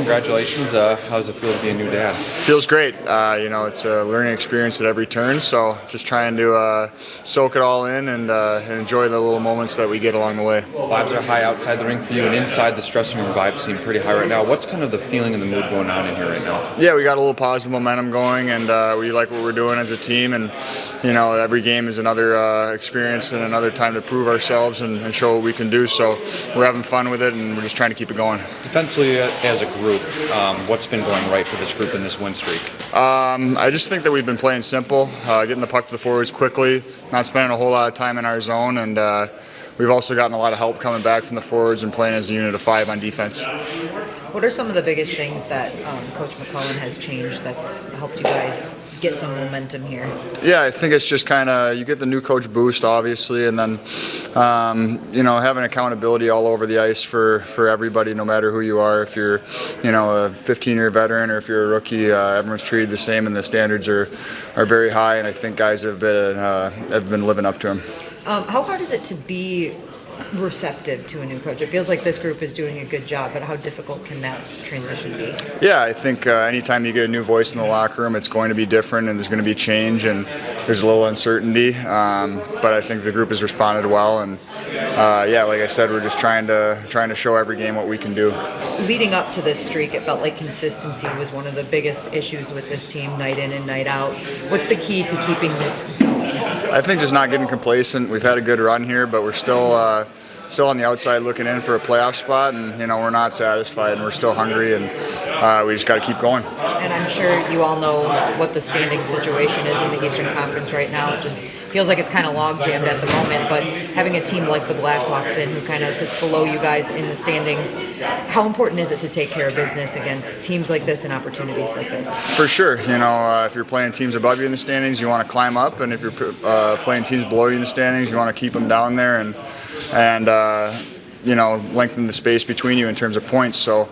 congratulations. How does it feel to be a new dad? Feels great. It's a learning experience at every turn, so just trying to soak it all in and enjoy the little moments that we get along the way. Vibes are high outside the ring for you, and inside the dressing room vibes seem pretty high right now. What's kind of the feeling and the mood going on in here right now? Yeah, we got a little positive momentum going, and we like what we're doing as a team, and every game is another experience and another time to prove ourselves and show what we can do, so we're having fun with it, and we're just trying to keep it going. Defensively, as a group, what's been going right for this group in this win streak? I just think that we've been playing simple, getting the puck to the forwards quickly, not spending a whole lot of time in our zone, and we've also gotten a lot of help coming back from the forwards and playing as a unit of 5 on defense. What are some of the biggest things that Coach McLellan has changed that's helped you guys get some momentum here? Yeah, I think it's just kind of, you get the new coach boost, obviously, and then, having accountability all over the ice for everybody, no matter who you are. If you're, a 15-year veteran or if you're a rookie, everyone's treated the same, and the standards are very high, and I think guys have been living up to them. How hard is it to be receptive to a new coach? It feels like this group is doing a good job, but how difficult can that transition be? Yeah, I think anytime you get a new voice in the locker room, it's going to be different, and there's going to be change, and there's a little uncertainty. But I think the group has responded well, and like I said, we're just trying to show every game what we can do. Leading up to this streak, it felt like consistency was one of the biggest issues with this team, night in and night out. What's the key to keeping this going? I think just not getting complacent. We've had a good run here, but we're still on the outside looking in for a playoff spot, and we're not satisfied, and we're still hungry, and we just got to keep going. And I'm sure you all know what the standing situation is in the Eastern Conference right now. It just feels like it's kind of log jammed at the moment, but having a team like the Blackhawks who kind of sits below you guys in the standings, how important is it to take care of business against teams like this and opportunities like this? For sure. If you're playing teams above you in the standings, you want to climb up, and if you're playing teams below you in the standings, you want to keep them down there and lengthen the space between you in terms of points. So,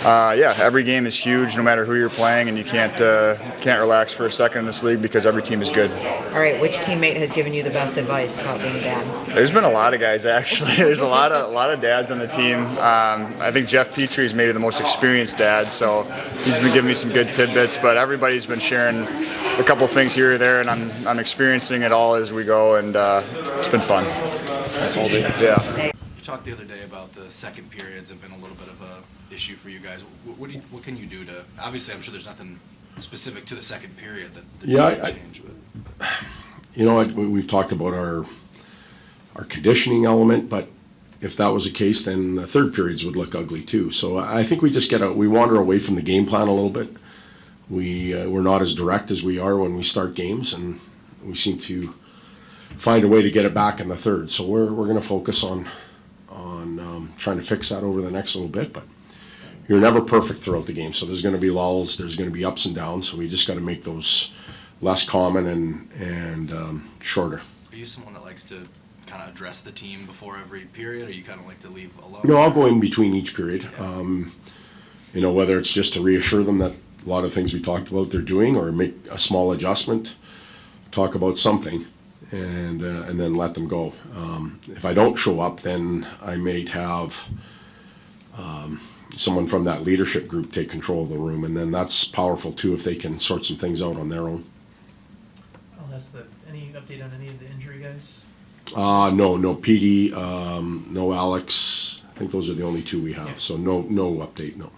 every game is huge, no matter who you're playing, and you can't relax for a second in this league because every team is good. All right, which teammate has given you the best advice about being a dad? There's been a lot of guys, actually. There's a lot of dads on the team. I think Jeff Petrie is maybe the most experienced dad, so he's been giving me some good tidbits. But everybody's been sharing a couple things here or there, and I'm experiencing it all as we go, and it's been fun. That's all, dude. Yeah. You talked the other day about the second periods have been a little bit of a issue for you guys. What can you do to? Obviously, I'm sure there's nothing specific to the second period that needs to change. But we've talked about our conditioning element, but if that was the case, then the third periods would look ugly too. So I think we just we wander away from the game plan a little bit. We're not as direct as we are when we start games, and we seem to find a way to get it back in the third. So we're going to focus on trying to fix that over the next little bit. But you're never perfect throughout the game, so there's going to be lulls, there's going to be ups and downs. So we just got to make those less common and shorter. Are you someone that likes to kind of address the team before every period, or you kind of like to leave alone? No, I'll go in between each period. Yeah. Whether it's just to reassure them that a lot of things we talked about they're doing, or make a small adjustment, talk about something, and then let them go. If I don't show up, then I may have someone from that leadership group take control of the room, and then that's powerful too if they can sort some things out on their own. I'll ask any update on any of the injury guys? No PD, no Alex. I think those are the only two we have. Yeah. So no update, no.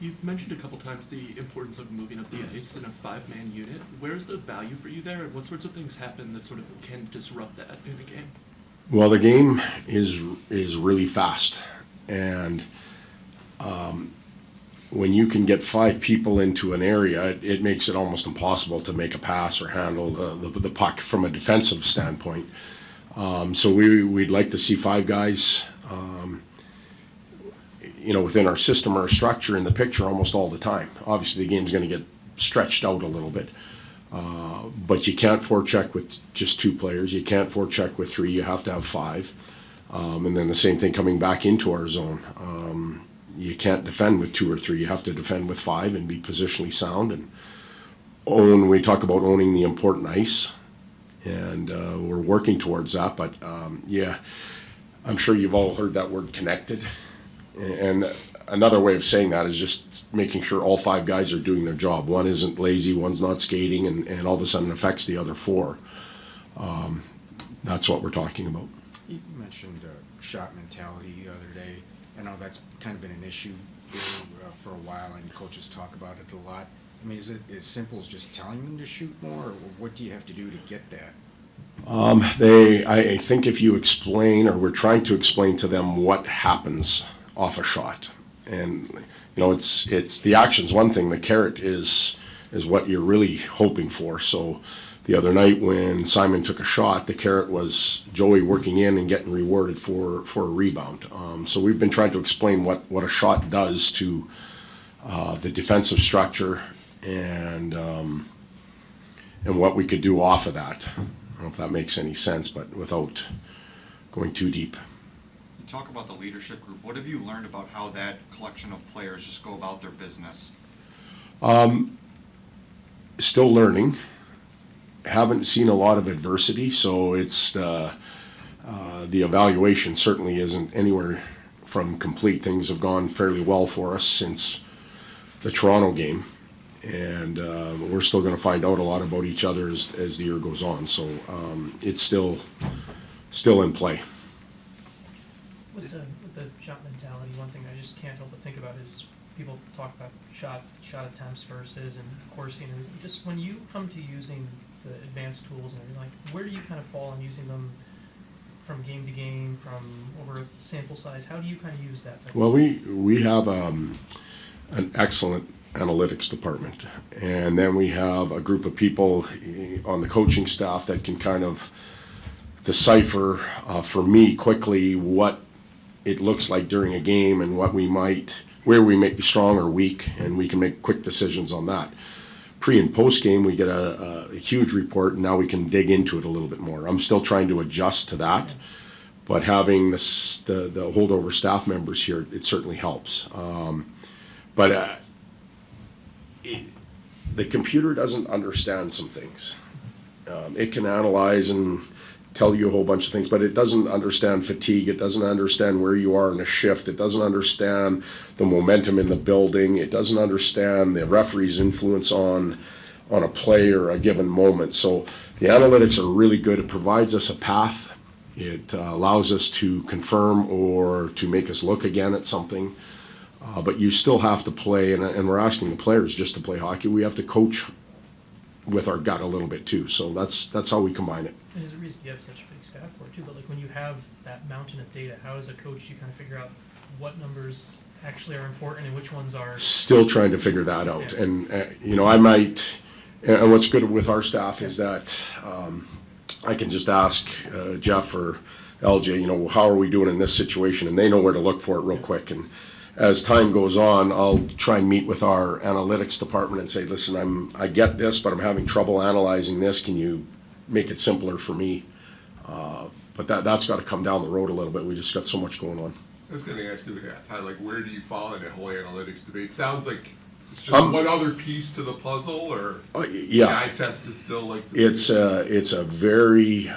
You've mentioned a couple times the importance of moving up the ice in a 5-man unit. Where's the value for you there, and what sorts of things happen that sort of can disrupt that in a game? Well, the game is really fast, and when you can get 5 people into an area, it makes it almost impossible to make a pass or handle the puck from a defensive standpoint. So we'd like to see 5 guys within our system or our structure in the picture almost all the time. Obviously, the game's going to get stretched out a little bit. But you can't forecheck with just 2 players. You can't forecheck with 3. You have to have 5. And then the same thing coming back into our zone. You can't defend with 2 or 3. You have to defend with 5 and be positionally sound. And we talk about owning the important ice. And we're working towards that. But, I'm sure you've all heard that word connected. And another way of saying that is just making sure all 5 guys are doing their job. One isn't lazy, one's not skating, and all of a sudden affects the other 4. That's what we're talking about. You mentioned shot mentality the other day. I know that's kind of been an issue here for a while, and coaches talk about it a lot. I mean, is it as simple as just telling them to shoot more, or what do you have to do to get that? I think if you explain, or we're trying to explain to them what happens off a shot, and it's the action's one thing. The carrot is what you're really hoping for. So the other night when Simon took a shot, the carrot was Joey working in and getting rewarded for a rebound. So we've been trying to explain what a shot does to the defensive structure and what we could do off of that. I don't know if that makes any sense, but without going too deep. You talk about the leadership group. What have you learned about how that collection of players just go about their business? Still learning. Haven't seen a lot of adversity, so it's the evaluation certainly isn't anywhere from complete. Things have gone fairly well for us since the Toronto game, and we're still going to find out a lot about each other as the year goes on. So it's still in play. With the shot mentality, one thing I just can't help but think about is people talk about shot attempts versus and coursing, and just when you come to using the advanced tools and everything, like, where do you kind of fall on using them from game to game, from over a sample size? How do you kind of use that type of Well, stuff? we have an excellent analytics department, and then we have a group of people on the coaching staff that can kind of decipher for me quickly what it looks like during a game and where we may be strong or weak, and we can make quick decisions on that. Pre and post game, we get a huge report, and now we can dig into it a little bit more. I'm still trying to adjust to that, but having the holdover staff members here, it certainly helps. But the computer doesn't understand some things. It can analyze and tell you a whole bunch of things, but it doesn't understand fatigue. It doesn't understand where you are in a shift. It doesn't understand the momentum in the building. It doesn't understand the referee's influence on a play or a given moment. So the analytics are really good. It provides us a path. It allows us to confirm or to make us look again at something. But you still have to play, and we're asking the players just to play hockey. We have to coach with our gut a little bit too. So that's how we combine it. And there's a reason you have such a big staff for it too, but like when you have that mountain of data, how as a coach do you kind of figure out what numbers actually are important and which ones are? Still trying to figure that out. Yeah. And I might, and what's good with our staff is that I can just ask Jeff or LJ, how are we doing in this situation? And they know where to look for it real quick. And as time goes on, I'll try and meet with our analytics department and say, listen, I get this, but I'm having trouble analyzing this. Can you make it simpler for me? But that's got to come down the road a little bit. We just got so much going on. I was going to ask you that, Todd, like, where do you fall in that whole analytics debate? It sounds like it's just one other piece to the puzzle, or yeah, the eye test is still like it's a very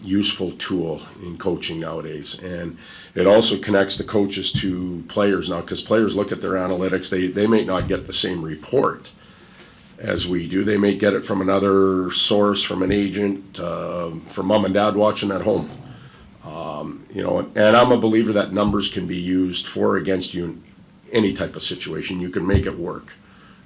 useful tool in coaching nowadays, and it also connects the coaches to players now, because players look at their analytics. They may not get the same report as we do. They may get it from another source, from an agent, from mom and dad watching at home. And I'm a believer that numbers can be used for or against you in any type of situation. You can make it work.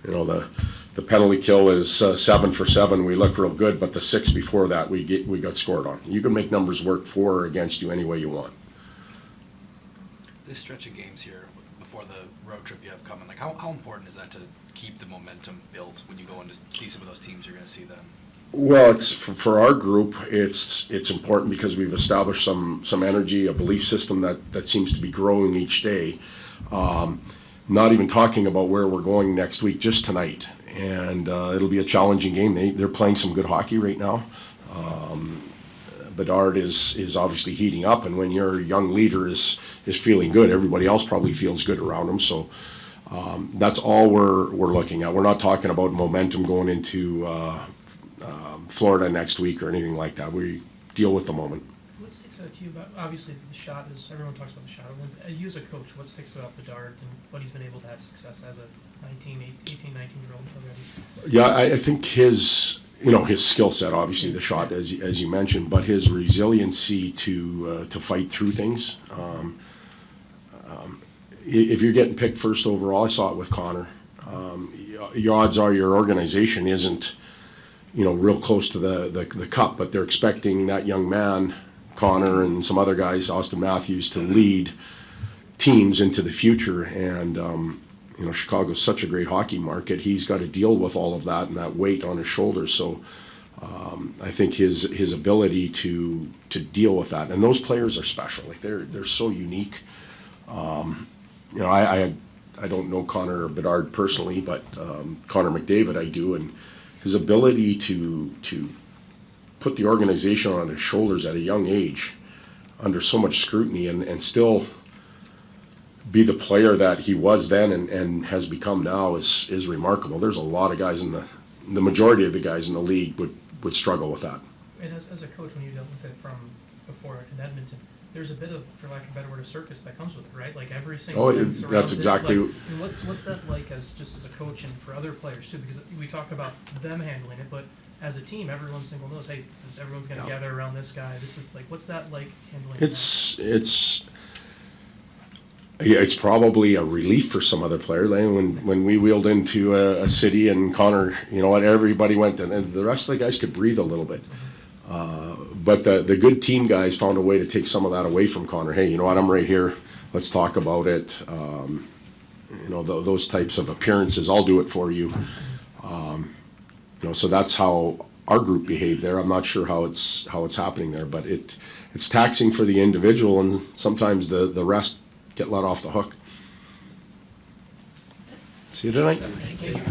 The penalty kill is 7 for 7. We look real good, but the 6 before that we got scored on. You can make numbers work for or against you any way you want. This stretch of games here before the road trip you have coming, like how important is that to keep the momentum built when you go in to see some of those teams you're going to see then? Well, it's for our group. It's important because we've established some energy, a belief system that seems to be growing each day. Not even talking about where we're going next week, just tonight, and it'll be a challenging game. They're playing some good hockey right now. Bedard is obviously heating up, and when your young leader is feeling good, everybody else probably feels good around him. So that's all we're looking at. We're not talking about momentum going into Florida next week or anything like that. We deal with the moment. What sticks out to you about, obviously, the shot is, everyone talks about the shot. You as a coach, what sticks about Bedard and what he's been able to have success as a 19-year-old already? Yeah, I think his skill set, obviously the shot, as you mentioned, but his resiliency to fight through things. If you're getting picked first overall, I saw it with Connor. Your odds are your organization isn't, real close to the cup, but they're expecting that young man, Connor, and some other guys, Austin Matthews, to lead teams into the future. And Chicago's such a great hockey market. He's got to deal with all of that and that weight on his shoulders. So I think his ability to deal with that, and those players are special. Like they're so unique. I don't know Connor Bedard personally, but Connor McDavid I do, and his ability to put the organization on his shoulders at a young age under so much scrutiny and still be the player that he was then and has become now is remarkable. There's a lot of guys the majority of the guys in the league would struggle with that. And as a coach, when you dealt with it from before in Edmonton, there's a bit of, for lack of a better word, a circus that comes with it, right? Like every single thing that's surrounds it. exactly. Like, and what's that like as a coach and for other players too? Because we talk about them handling it, but as a team, everyone single knows, hey, everyone's going to gather around this guy. This is like, what's that like handling? It's probably a relief for some other players. Like when we wheeled into a city and Connor, everybody went, and the rest of the guys could breathe a little bit. But the good team guys found a way to take some of that away from Connor. Hey, you know what? I'm right here. Let's talk about it. Those types of appearances. I'll do it for you. So that's how our group behaved there. I'm not sure how it's happening there, but it's taxing for the individual, and sometimes the rest get let off the hook. See you tonight. Thank you.